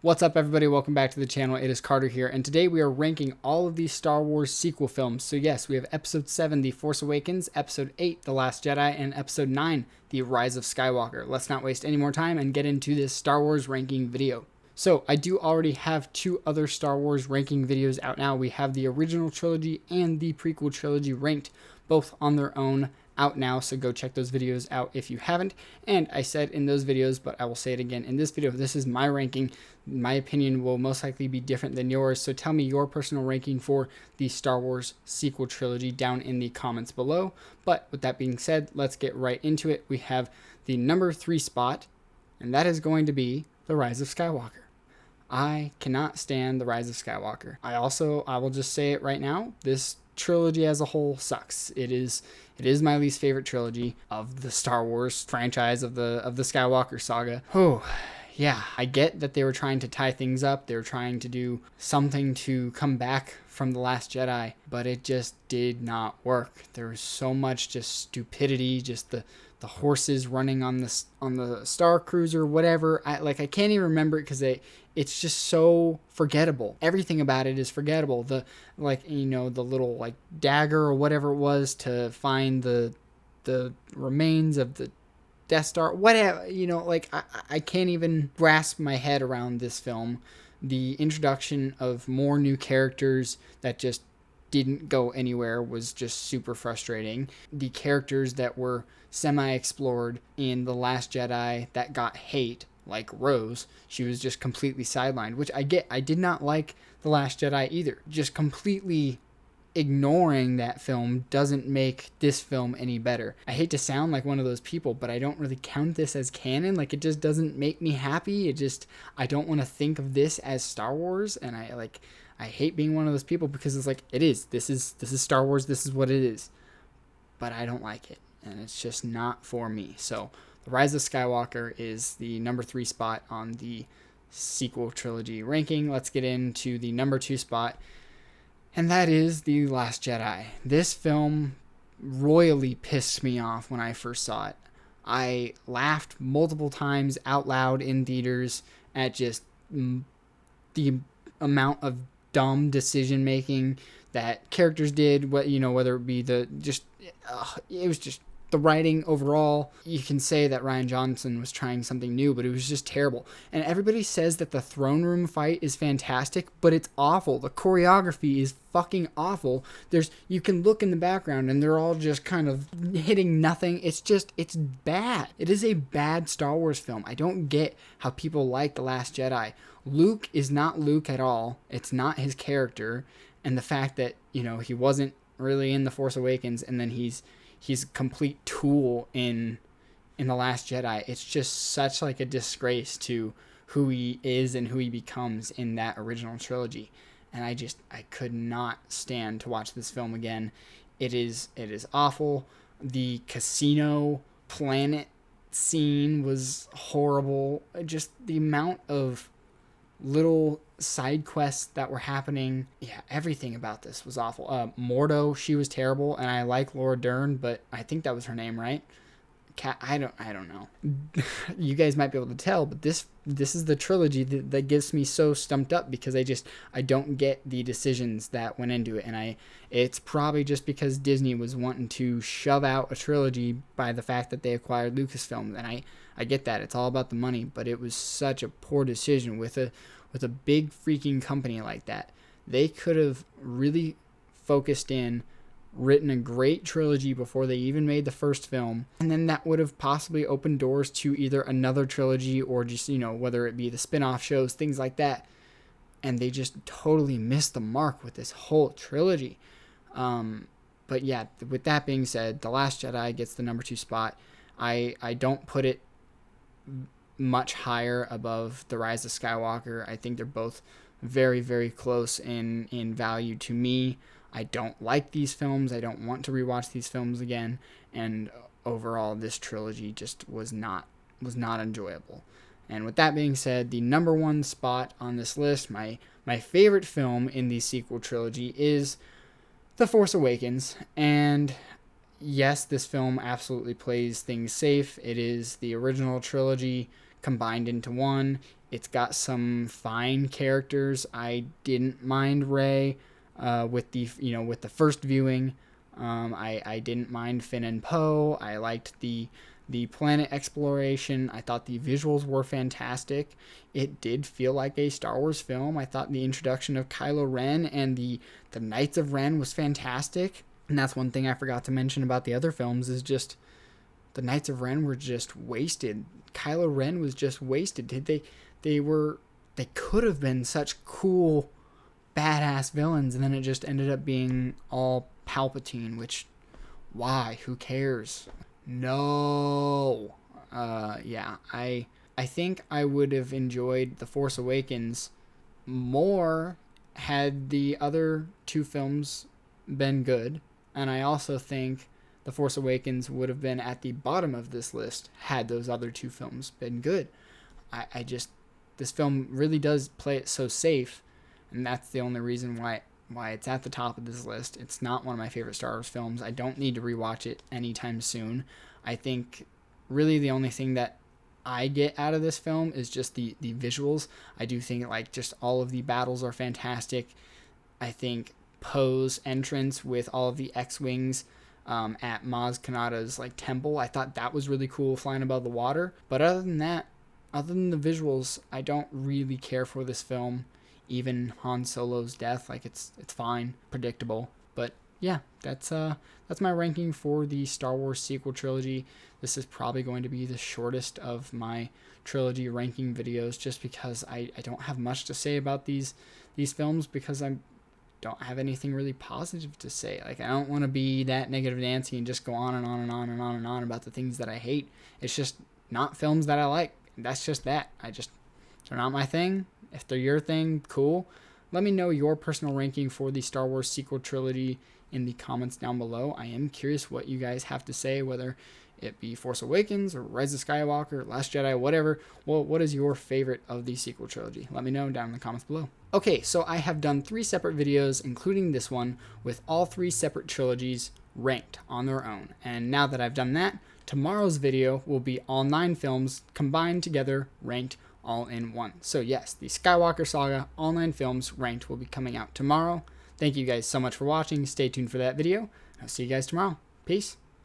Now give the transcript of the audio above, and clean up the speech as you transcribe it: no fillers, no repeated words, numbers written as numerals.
What's up, everybody? Welcome back to the channel. It is Carter here, and today we are ranking all of these Star Wars sequel films. So yes, we have Episode 7, The Force Awakens, Episode 8, The Last Jedi, and Episode 9, The Rise of Skywalker. Let's not waste any more time and get into this Star Wars ranking video. So I do already have two other Star Wars ranking videos out now. We have the original trilogy and the prequel trilogy ranked, both on their own, out now, so go check those videos out if you haven't. And I said in those videos, but I will say it again in this video, this is my ranking. My opinion will most likely be different than yours, so tell me your personal ranking for the Star Wars sequel trilogy down in the comments below. But with that being said, let's get right into it. We have the number 3 spot, and that is going to be The Rise of Skywalker. I cannot stand The Rise of Skywalker. I will just say it right now, this trilogy as a whole sucks. It is my least favorite trilogy of the Star Wars franchise, of the Skywalker saga. Oh, yeah, I get that they were trying to tie things up. They were trying to do something to come back from The Last Jedi, but it just did not work. There was so much just stupidity, just the horses running on the Star Cruiser, whatever. I can't even remember it because it's just so forgettable. Everything about it is forgettable. The little dagger or whatever it was to find the remains of the Death Star, whatever, I can't even grasp my head around this film. The introduction of more new characters that just didn't go anywhere was just super frustrating. The characters that were semi-explored in The Last Jedi that got hate, like Rose, she was just completely sidelined, which I get. I did not like The Last Jedi either. Just completely ignoring that film doesn't make this film any better. I hate to sound like one of those people, but I don't really count this as canon. It just doesn't make me happy. I don't want to think of this as Star Wars, and I hate being one of those people because it's this is Star Wars, this is what it is. But I don't like it, and it's just not for me. So The Rise of Skywalker is the number 3 spot on the sequel trilogy ranking. Let's get into the number 2 spot, and that is The Last Jedi. This film royally pissed me off when I first saw it. I laughed multiple times out loud in theaters at just the amount of dumb decision making that characters did. Whether it be it was just the writing overall. You can say that Rian Johnson was trying something new, but it was just terrible. And everybody says that the throne room fight is fantastic, but it's awful. The choreography is fucking awful. You can look in the background and they're all just kind of hitting nothing. It's bad. It is a bad Star Wars film. I don't get how people like The Last Jedi. Luke is not Luke at all. It's not his character. And the fact that, he wasn't really in The Force Awakens, and then he's a complete tool in The Last Jedi. It's just such a disgrace to who he is and who he becomes in that original trilogy. And I could not stand to watch this film again. It is awful. The casino planet scene was horrible. Just the amount of little side quests that were happening. Yeah, everything about this was awful. Mordo, she was terrible, and I like Laura Dern, but I think that was her name, right? I don't know. You guys might be able to tell, but this is the trilogy that gets me so stumped up because I don't get the decisions that went into it, and it's probably just because Disney was wanting to shove out a trilogy by the fact that they acquired Lucasfilm, and I get that. It's all about the money, but it was such a poor decision with a big freaking company like that. They could have really focused in, written a great trilogy before they even made the first film, and then that would have possibly opened doors to either another trilogy or just, whether it be the spin-off shows, things like that. And they just totally missed the mark with this whole trilogy. But yeah, with that being said, The Last Jedi gets the number 2 spot. I don't put it much higher above The Rise of Skywalker. I think they're both very, very close in value to me. I don't like these films. I don't want to rewatch these films again. And overall, this trilogy just was not enjoyable. And with that being said, the number 1 spot on this list, my favorite film in the sequel trilogy, is The Force Awakens. And yes, this film absolutely plays things safe. It is the original trilogy combined into one. It's got some fine characters. I didn't mind Rey with the first viewing. I didn't mind Finn and Poe. I liked the planet exploration. I thought the visuals were fantastic. It did feel like a Star Wars film. I thought the introduction of Kylo Ren and the Knights of Ren was fantastic. And that's one thing I forgot to mention about the other films is just the Knights of Ren were just wasted. Kylo Ren was just wasted. They could have been such cool, badass villains, and then it just ended up being all Palpatine, which, why? Who cares? No. Yeah, I think I would have enjoyed The Force Awakens more had the other two films been good, and I also think The Force Awakens would have been at the bottom of this list had those other two films been good. This film really does play it so safe, and that's the only reason why it's at the top of this list. It's not one of my favorite Star Wars films. I don't need to rewatch it anytime soon. I think really the only thing that I get out of this film is just the visuals. I do think like just all of the battles are fantastic. I think Poe's entrance with all of the X-Wings at Maz Kanata's like temple, I thought that was really cool, flying above the water. But other than that, other than the visuals, I don't really care for this film. Even Han Solo's death, like it's fine, predictable. But yeah, that's my ranking for the Star Wars sequel trilogy. This is probably going to be the shortest of my trilogy ranking videos, just because I don't have much to say about these films, because I don't have anything really positive to say. Like, I don't want to be that negative Nancy and just go on and on and on and on and on about the things that I hate. It's just not films that I like. That's just that. They're not my thing. If they're your thing, cool. Let me know your personal ranking for the Star Wars sequel trilogy in the comments down below. I am curious what you guys have to say, whether it be Force Awakens or Rise of Skywalker, Last Jedi, whatever. Well, what is your favorite of the sequel trilogy? Let me know down in the comments below. Okay, so I have done 3 separate videos, including this one, with all 3 separate trilogies ranked on their own. And now that I've done that, tomorrow's video will be all 9 films combined together, ranked all in one. So yes, the Skywalker saga, all 9 films ranked, will be coming out tomorrow. Thank you guys so much for watching. Stay tuned for that video. I'll see you guys tomorrow. Peace.